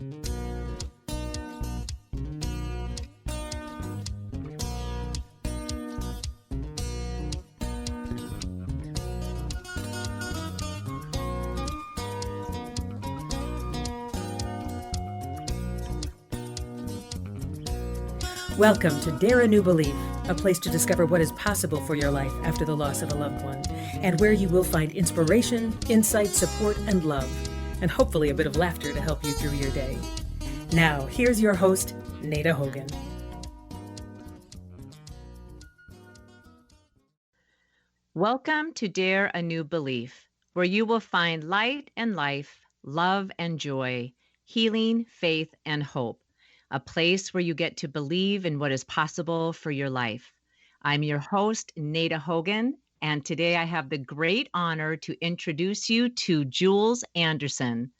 Welcome to Dare a New Belief, a place to discover what is possible for your life after the loss of a loved one, and where you will find inspiration, insight, support, and love, and hopefully a bit of laughter to help you through your day. Now, here's your host, Nada Hogan. Welcome to Dare a New Belief, where you will find light and life, love and joy, healing, faith, and hope. A place where you get to believe in what is possible for your life. I'm your host, Nada Hogan, and today I have the great honor to introduce you to Julz Anderson.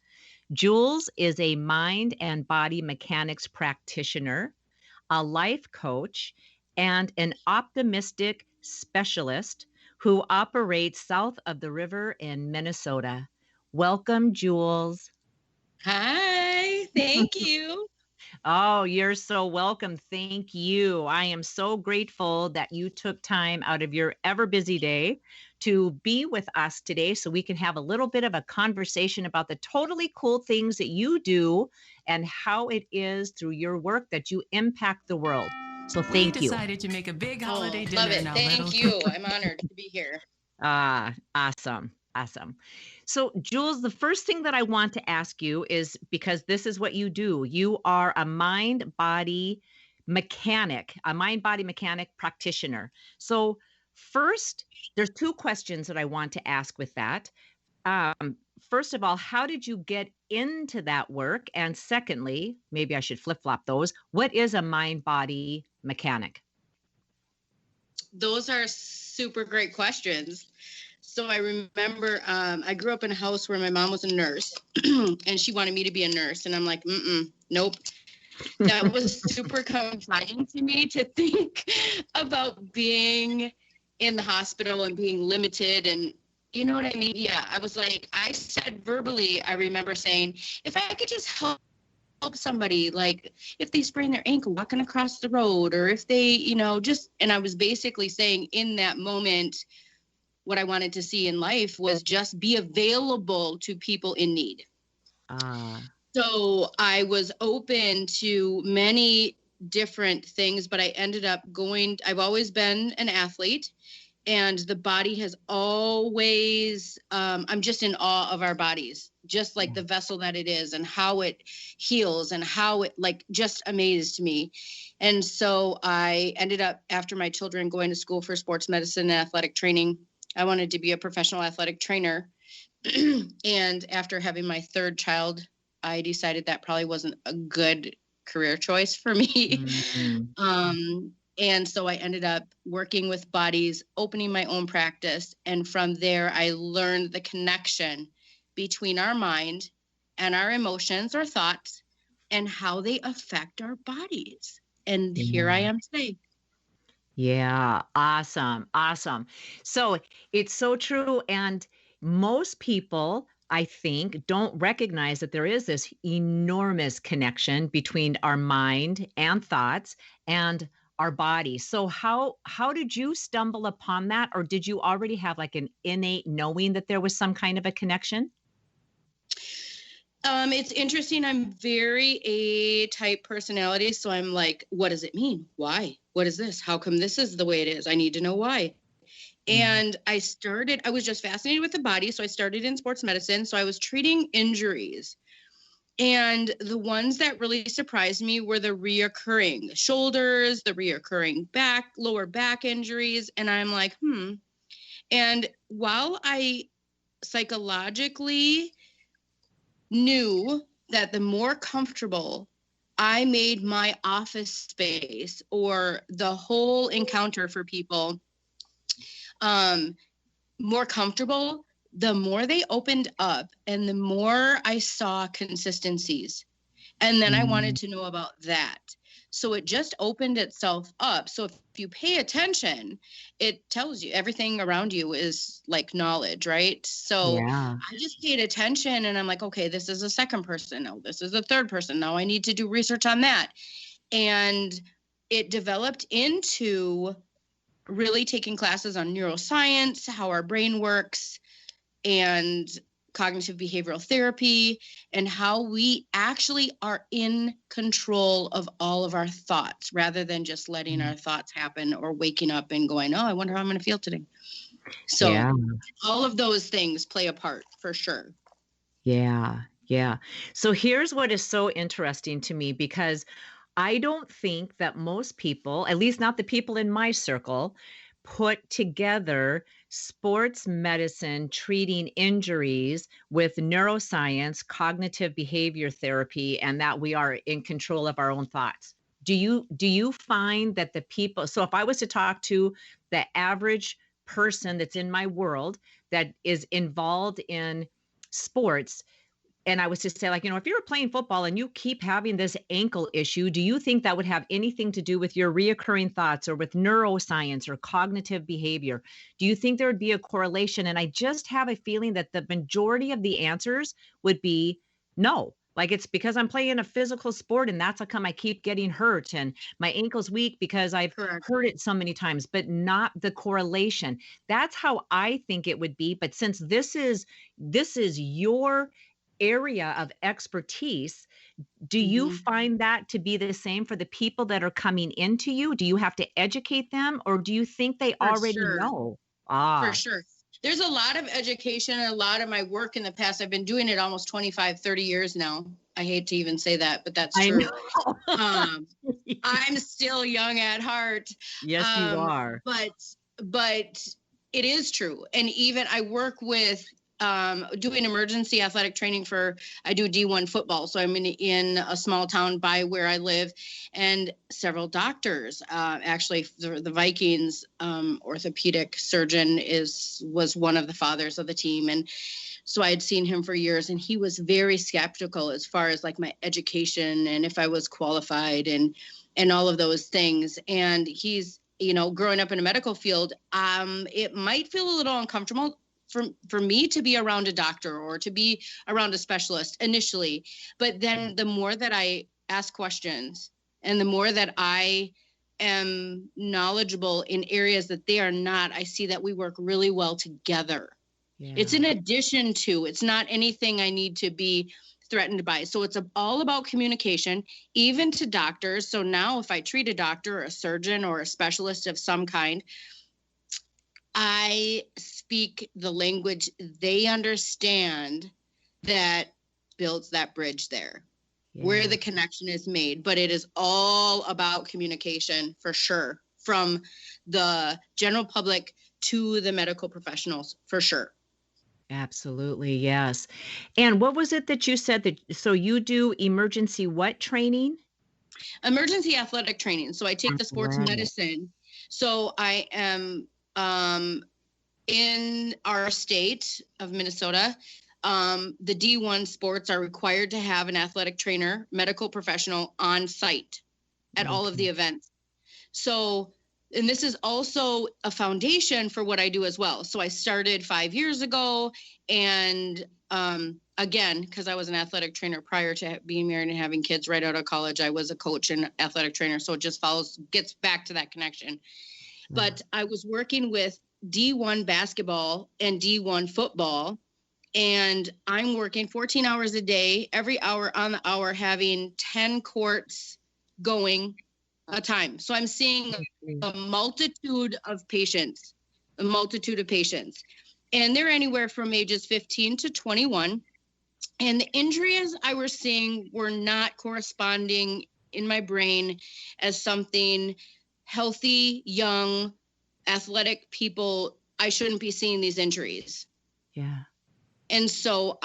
Julz is a mind and body mechanics practitioner, a life coach, and an optimistic specialist who operates south of the river in Minnesota. Welcome, Julz. Hi, thank you. Oh, you're so welcome. Thank you. I am so grateful that you took time out of your ever busy day to be with us today so we can have a little bit of a conversation about the totally cool things that you do and how it is through your work that you impact the world. So thank you. We decided to make a big holiday dinner. Love it. Thank you. I'm honored to be here. Awesome. So, Julz, the first thing that I want to ask you is, because this is what you do, you are a mind-body mechanic practitioner. So first, there's two questions that I want to ask with that. First of all, how did you get into that work? And secondly, maybe I should flip-flop those. What is a mind-body mechanic? Those are super great questions. So I remember I grew up in a house where my mom was a nurse and she wanted me to be a nurse. And I'm like, nope. That was super confining to me to think about being in the hospital and being limited. And you know what I mean? Yeah, I was like, I said verbally, I remember saying, if I could just help somebody, like if they sprain their ankle walking across the road, or if they, and I was basically saying in that moment, what I wanted to see in life was just be available to people in need. So I was open to many different things, but I ended up I've always been an athlete, and the body has always, I'm just in awe of our bodies, just like the vessel that it is and how it heals and how it just amazed me. And so I ended up, after my children, going to school for sports medicine and athletic training. I wanted to be a professional athletic trainer. And after having my third child, I decided that probably wasn't a good career choice for me. And so I ended up working with bodies, opening my own practice. And from there, I learned the connection between our mind and our emotions or thoughts and how they affect our bodies. And here I am today. Yeah, awesome. So it's so true. And most people, I think, don't recognize that there is this enormous connection between our mind and thoughts and our body. So how did you stumble upon that? Or did you already have like an innate knowing that there was some kind of a connection? It's interesting. I'm very A-type personality. So I'm like, what does it mean? Why? What is this? How come this is the way it is? I need to know why. And I was just fascinated with the body. So I started in sports medicine. So I was treating injuries. And the ones that really surprised me were the reoccurring shoulders, the reoccurring lower back injuries. And I'm like, And while I psychologically knew that the more comfortable I made my office space or the whole encounter for people more comfortable, the more they opened up and the more I saw consistencies. And then I wanted to know about that. So it just opened itself up. So if you pay attention, it tells you everything around you is like knowledge, right? So Yeah. I just paid attention and I'm like, okay, this is a second person. No, this is a third person. Now I need to do research on that. And it developed into really taking classes on neuroscience, how our brain works, and cognitive behavioral therapy, and how we actually are in control of all of our thoughts rather than just letting our thoughts happen or waking up and going, oh, I wonder how I'm going to feel today. So Yeah. all of those things play a part for sure. Yeah. Yeah. So here's what is so interesting to me, because I don't think that most people, at least not the people in my circle, put together sports medicine treating injuries with neuroscience, cognitive behavior therapy, and that we are in control of our own thoughts. Do you find that the people, so if I was to talk to the average person that's in my world that is involved in sports, and I was to say, like, if you were playing football and you keep having this ankle issue, do you think that would have anything to do with your reoccurring thoughts or with neuroscience or cognitive behavior? Do you think there would be a correlation? And I just have a feeling that the majority of the answers would be no. Like, it's because I'm playing a physical sport and that's how come I keep getting hurt and my ankle's weak because I've Correct. hurt it so many times, but not the correlation. That's how I think it would be. But since this is your area of expertise, do you find that to be the same for the people that are coming into you? Do you have to educate them, or do you think they already know? For sure. There's a lot of education and a lot of my work in the past. I've been doing it almost 25, 30 years now. I hate to even say that, but that's true. I'm still young at heart. Yes, you are. But it is true. And even I work with doing emergency athletic training I do D1 football. So I'm in a small town by where I live, and several doctors, actually the Vikings orthopedic surgeon was one of the fathers of the team. And so I had seen him for years, and he was very skeptical as far as like my education and if I was qualified and all of those things. And he's, growing up in a medical field, it might feel a little uncomfortable for me to be around a doctor or to be around a specialist initially. But then the more that I ask questions and the more that I am knowledgeable in areas that they are not, I see that we work really well together. Yeah. It's in addition to, it's not anything I need to be threatened by. So it's all about communication, even to doctors. So now if I treat a doctor or a surgeon or a specialist of some kind, I speak the language they understand that builds that bridge there, where the connection is made. But it is all about communication for sure, from the general public to the medical professionals for sure. Absolutely, yes. And what was it that you said that, so you do emergency what training? Emergency athletic training. So I take the sports medicine. So I am in our state of Minnesota, the D1 sports are required to have an athletic trainer, medical professional on site at all of the events. So, and this is also a foundation for what I do as well. So I started 5 years ago, and again, because I was an athletic trainer prior to being married and having kids right out of college, I was a coach and athletic trainer. So it just gets back to that connection. But I was working with D1 basketball and D1 football, and I'm working 14 hours a day, every hour on the hour, having 10 courts going a time. So I'm seeing a multitude of patients, and they're anywhere from ages 15 to 21. And the injuries I was seeing were not corresponding in my brain as something healthy, young, athletic people. I shouldn't be seeing these injuries. Yeah. And so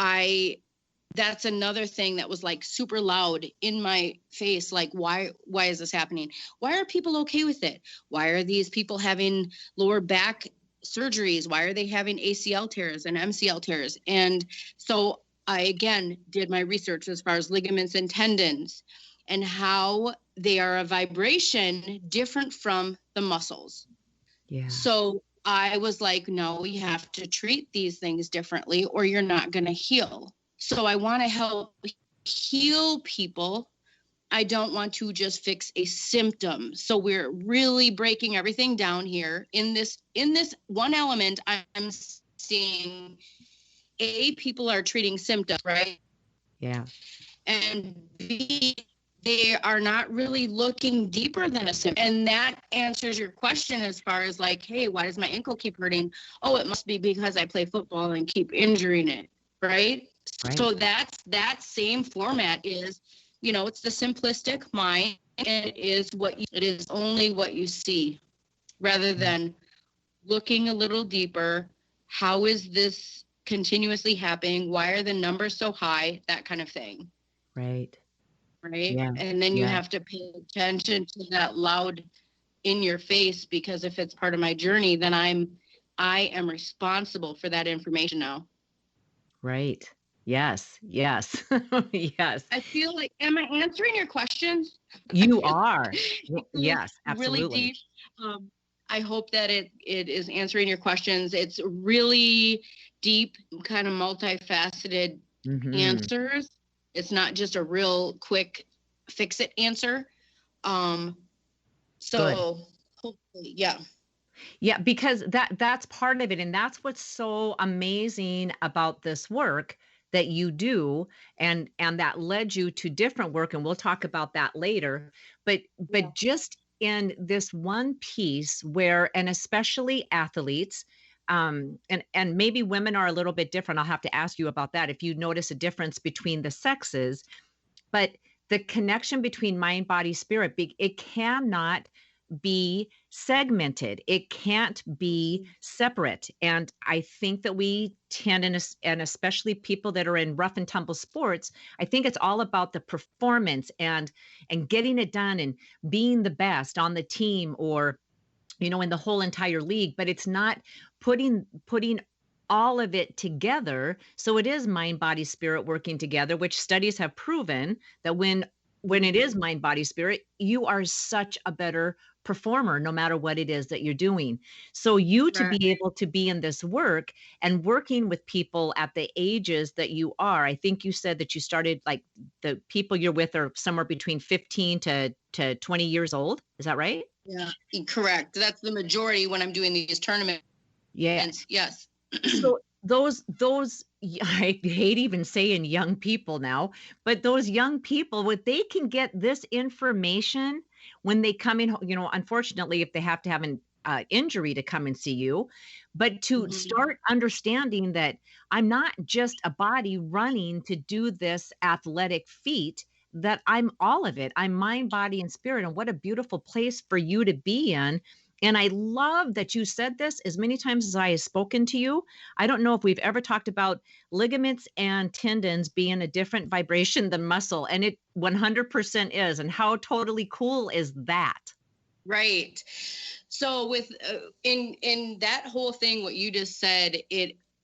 that's another thing that was like super loud in my face. Like, why is this happening? Why are people okay with it? Why are these people having lower back surgeries? Why are they having ACL tears and MCL tears? And so I again did my research as far as ligaments and tendons and how they are a vibration different from the muscles. Yeah. So I was like, no, we have to treat these things differently or you're not going to heal. So I want to help heal people. I don't want to just fix a symptom. So we're really breaking everything down here in this one element. I'm seeing people are treating symptoms, right? Yeah. And B, they are not really looking deeper than a symptom. And that answers your question as far as like, hey, why does my ankle keep hurting? Oh, it must be because I play football and keep injuring it, right? So that same format is, it's the simplistic mind, and it is only what you see, rather than looking a little deeper. How is this continuously happening? Why are the numbers so high? That kind of thing. Right. Yeah. And then you have to pay attention to that loud in your face, because if it's part of my journey, then I am responsible for that information now. Right. Yes. Yes. Yes. I feel like, am I answering your questions? You are. Yes, absolutely. Really deep. I hope that it is answering your questions. It's really deep, kind of multifaceted answers. It's not just a real quick fix it answer. So Good. hopefully, yeah. Yeah, because that's part of it. And that's what's so amazing about this work that you do, and that led you to different work, and we'll talk about that later. But just in this one piece where, and especially athletes, and maybe women are a little bit different. I'll have to ask you about that if you notice a difference between the sexes, but the connection between mind, body, spirit, it cannot be segmented. It can't be separate. And I think that we tend, and especially people that are in rough and tumble sports, I think it's all about the performance and getting it done and being the best on the team, or, in the whole entire league, but it's not putting all of it together. So it is mind, body, spirit working together, which studies have proven that when it is mind, body, spirit, you are such a better performer, no matter what it is that you're doing. So to be able to be in this work and working with people at the ages that you are, I think you said that you started, like, the people you're with are somewhere between 15 to 20 years old. Is that right? Yeah, correct. That's the majority when I'm doing these tournaments. Yeah. Yes. So those I hate even saying young people now, but those young people, what they can get this information when they come in, unfortunately, if they have to have an injury to come and see you, but to start understanding that I'm not just a body running to do this athletic feat, that I'm all of it. I'm mind, body, and spirit. And what a beautiful place for you to be in. And I love that you said this as many times as I have spoken to you. I don't know if we've ever talked about ligaments and tendons being a different vibration than muscle, and it 100% is. And how totally cool is that? Right. So with in that whole thing, what you just said,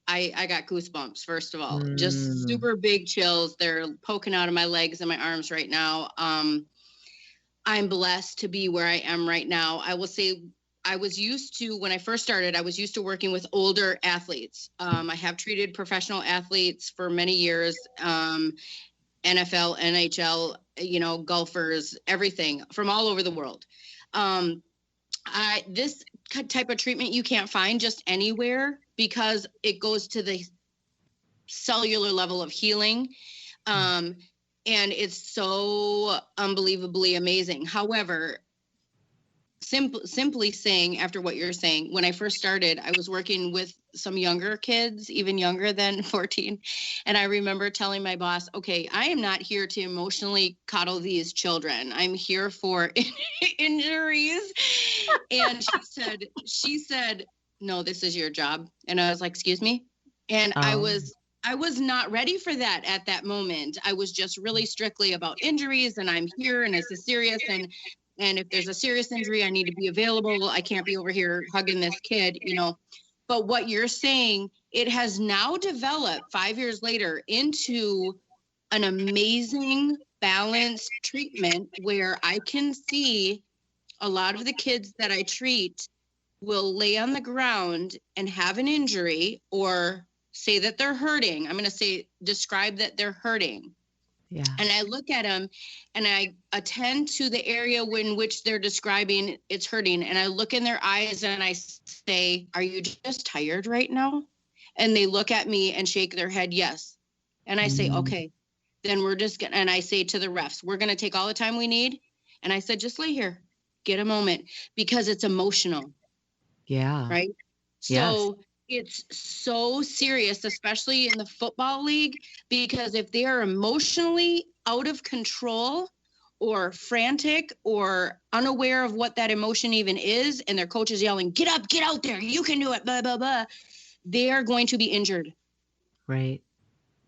I got goosebumps, first of all, just super big chills. They're poking out of my legs and my arms right now. I'm blessed to be where I am right now. I will say, when I first started, I was used to working with older athletes. I have treated professional athletes for many years, NFL, NHL, golfers, everything from all over the world. This type of treatment you can't find just anywhere, because it goes to the cellular level of healing. And it's so unbelievably amazing. However, simply saying, after what you're saying, when I first started, I was working with some younger kids, even younger than 14. And I remember telling my boss, okay, I am not here to emotionally coddle these children. I'm here for injuries. And she said, no, this is your job. And I was like, excuse me. And I was not ready for that at that moment. I was just really strictly about injuries, and I'm here, and it's a serious, and if there's a serious injury, I need to be available. I can't be over here hugging this kid, But what you're saying it has now developed 5 years later into an amazing balanced treatment where I can see a lot of the kids that I treat will lay on the ground and have an injury or say that they're hurting. I'm going to say, describe that they're hurting. Yeah. And I look at them and I attend to the area in which they're describing it's hurting. And I look in their eyes and I say, are you just tired right now? And they look at me and shake their head, yes. And I say, okay, then we're just going to, and I say to the refs, we're going to take all the time we need. And I said, just lay here, get a moment, because it's emotional. Yeah. Right. Yes. So it's so serious, especially in the football league, because if they are emotionally out of control or frantic or unaware of what that emotion even is, and their coach is yelling, get up, get out there, you can do it, blah, blah, blah, they are going to be injured. Right.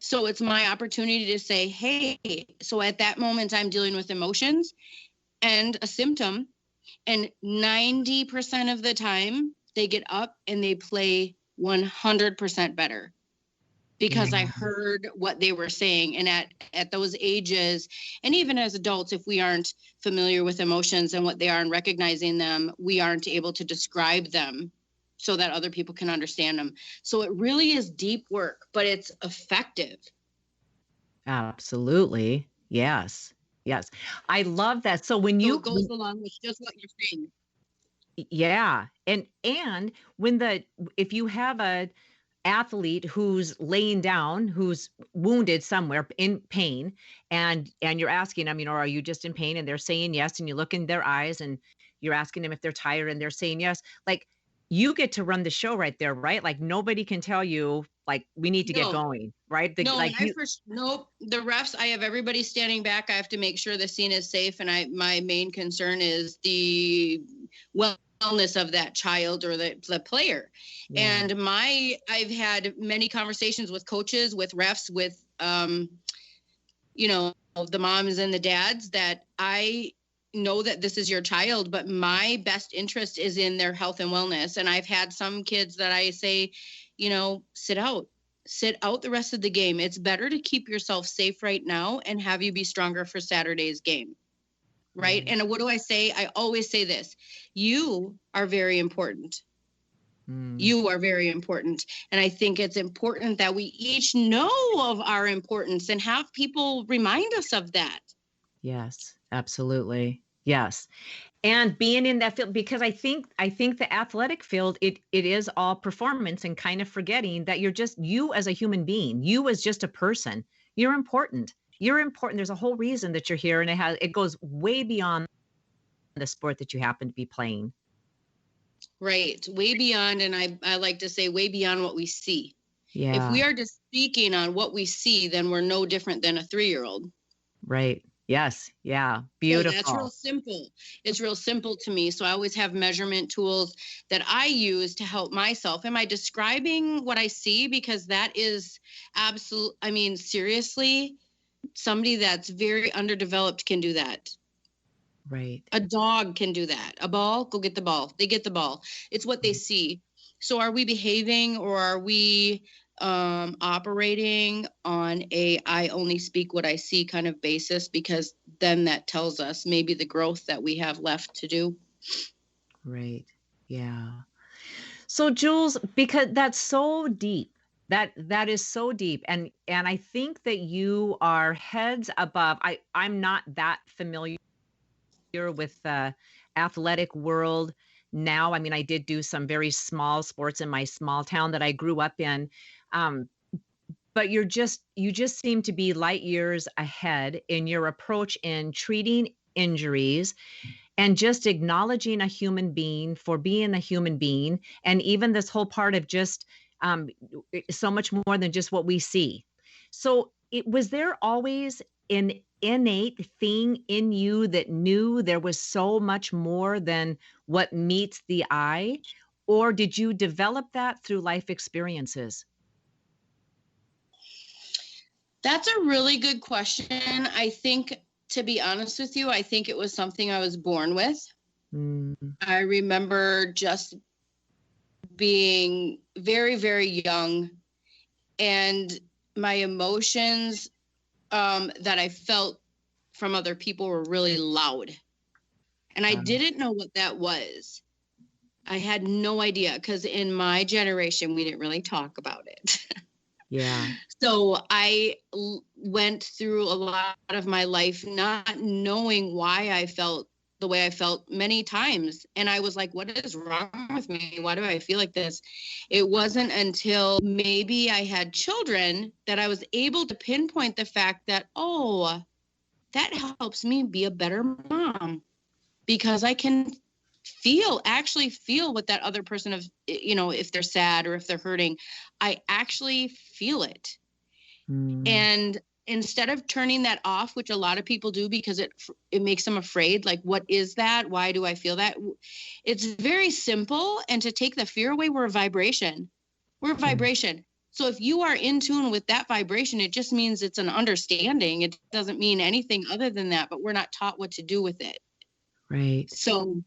So it's my opportunity to say, hey, so at that moment, I'm dealing with emotions and a symptom. And 90% of the time, they get up and they play 100% better because I heard what they were saying. And at those ages, and even as adults, if we aren't familiar with emotions and what they are and recognizing them, we aren't able to describe them so that other people can understand them. So it really is deep work, but it's effective. Absolutely. Yes. Yes. I love that. So when So you it goes along with just what you're saying. yeah. And when if you have a athlete who's laying down, who's wounded somewhere in pain, and you're asking them, are you just in pain? And they're saying yes, and you look in their eyes and you're asking them if they're tired and they're saying yes. Like, you get to run the show right there, right? Like, nobody can tell you, like, we need to get going, right? No, nope. The refs, I have everybody standing back. I have to make sure the scene is safe. And my main concern is the wellness of that child or the player. Yeah. And I've had many conversations with coaches, with refs, with, the moms and the dads, that I know that this is your child, but my best interest is in their health and wellness. And I've had some kids that I say, sit out the rest of the game. It's better to keep yourself safe right now and have you be stronger for Saturday's game. Right. And what do I say? I always say this: you are very important. You are very important. And I think it's important that we each know of our importance and have people remind us of that. Yes, absolutely. Yes. And being in that field, because I think the athletic field, it is all performance, and kind of forgetting that you're just you as a human being, you as just a person, you're important. You're important. There's a whole reason that you're here, and it goes way beyond the sport that you happen to be playing. Right. Way beyond. And I like to say way beyond what we see. Yeah. If we are just speaking on what we see, then we're no different than a 3-year-old. Right. Yes. Yeah. Beautiful. So that's real simple. It's real simple to me. So I always have measurement tools that I use to help myself. Am I describing what I see? Because that is absolute. I mean, seriously, somebody that's very underdeveloped can do that. Right. A dog can do that. A ball, go get the ball. They get the ball. It's what they see. So are we behaving, or are we operating on a I only speak what I see kind of basis? Because then that tells us maybe the growth that we have left to do. Right. Yeah. So Julz, because that's so deep, that is so deep. And I think that you are heads above. I'm not that familiar with the athletic world now. I mean, I did do some very small sports in my small town that I grew up in. But you just seem to be light years ahead in your approach in treating injuries and just acknowledging a human being for being a human being. And even this whole part of just so much more than just what we see. So was there always an innate thing in you that knew there was so much more than what meets the eye? Or did you develop that through life experiences? That's a really good question. I think, to be honest with you, I think it was something I was born with. I remember just being very, very young, and my emotions that I felt from other people were really loud. And I didn't know what that was. I had no idea, because in my generation, we didn't really talk about it. Yeah. So I went through a lot of my life not knowing why I felt the way I felt many times. And I was like, what is wrong with me? Why do I feel like this? It wasn't until maybe I had children that I was able to pinpoint the fact that, oh, that helps me be a better mom, because I can actually feel what that other person of, if they're sad or if they're hurting, I actually feel it. And instead of turning that off, which a lot of people do because it makes them afraid, like, what is that? Why do I feel that? It's very simple. And to take the fear away, we're a vibration. We're a vibration. So if you are in tune with that vibration, it just means it's an understanding. It doesn't mean anything other than that, but we're not taught what to do with it. Right. So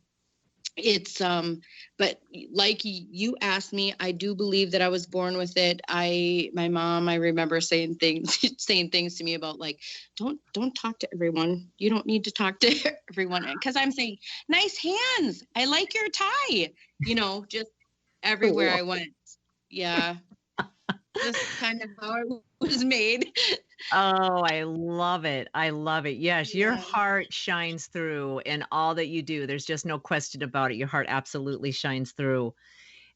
it's, but like you asked me, I do believe that I was born with it. My mom, I remember saying things to me about, like, don't talk to everyone. You don't need to talk to everyone. Cause I'm saying, nice hands. I like your tie, just everywhere I went. Yeah. Just kind of how it was made. Oh, I love it. I love it. Yes, your heart shines through in all that you do. There's just no question about it. Your heart absolutely shines through.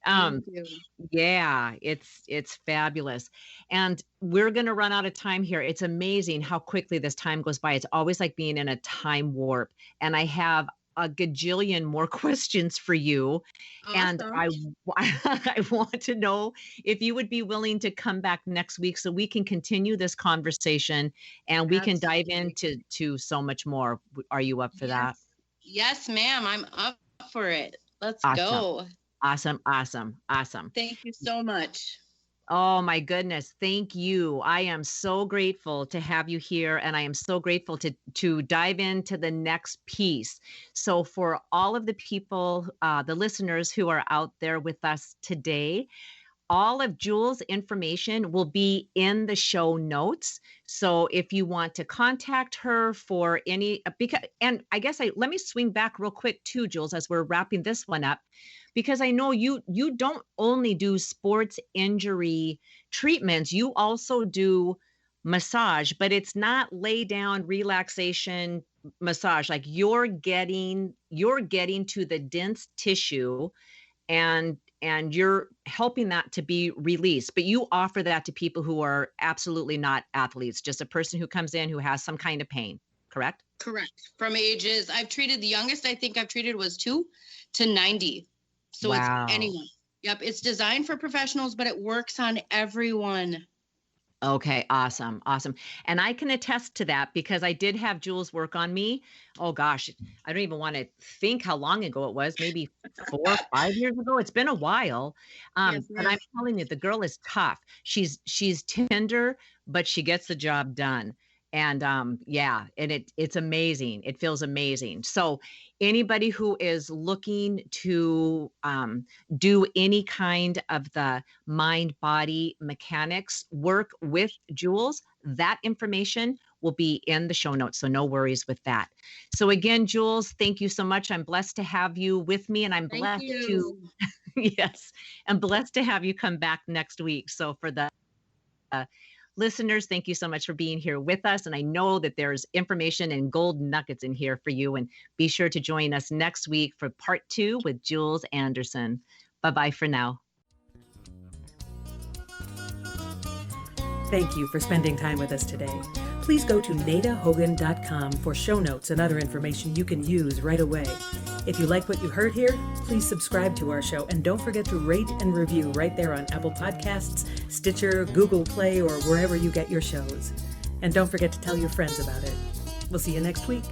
Thank you. Yeah, it's fabulous. And we're going to run out of time here. It's amazing how quickly this time goes by. It's always like being in a time warp. And I have a gajillion more questions for you. Awesome. And I want to know if you would be willing to come back next week so we can continue this conversation and we can dive into so much more. Are you up for that? Yes, ma'am. I'm up for it. Let's go. Awesome. Thank you so much. Oh my goodness. Thank you. I am so grateful to have you here, and I am so grateful to dive into the next piece. So for all of the people, the listeners who are out there with us today, all of Julz' information will be in the show notes. So if you want to contact her for any, and I guess let me swing back real quick too, Julz, as we're wrapping this one up, because I know you don't only do sports injury treatments, you also do massage, but it's not lay down relaxation massage. Like you're getting to the dense tissue and you're helping that to be released. But you offer that to people who are absolutely not athletes, just a person who comes in who has some kind of pain, correct? Correct. From ages, I've treated, the youngest I think I've treated was 2 to 90. So wow. It's anyone. Yep. It's designed for professionals, but it works on everyone. Okay. Awesome. And I can attest to that because I did have Julz work on me. Oh gosh, I don't even want to think how long ago it was, maybe 4 or 5 years ago. It's been a while. Yes, but I'm telling you, the girl is tough. She's tender, but she gets the job done. And and it's amazing. It feels amazing. So anybody who is looking to do any kind of the mind-body mechanics work with Julz, that information will be in the show notes. So no worries with that. So again, Julz, thank you so much. I'm blessed to have you with me, and I'm blessed to yes, I'm blessed to have you come back next week. So for the listeners, thank you so much for being here with us. And I know that there's information and gold nuggets in here for you. And be sure to join us next week for part 2 with Julz Anderson. Bye-bye for now. Thank you for spending time with us today. Please go to nadahogan.com for show notes and other information you can use right away. If you like what you heard here, please subscribe to our show and don't forget to rate and review right there on Apple Podcasts, Stitcher, Google Play, or wherever you get your shows. And don't forget to tell your friends about it. We'll see you next week.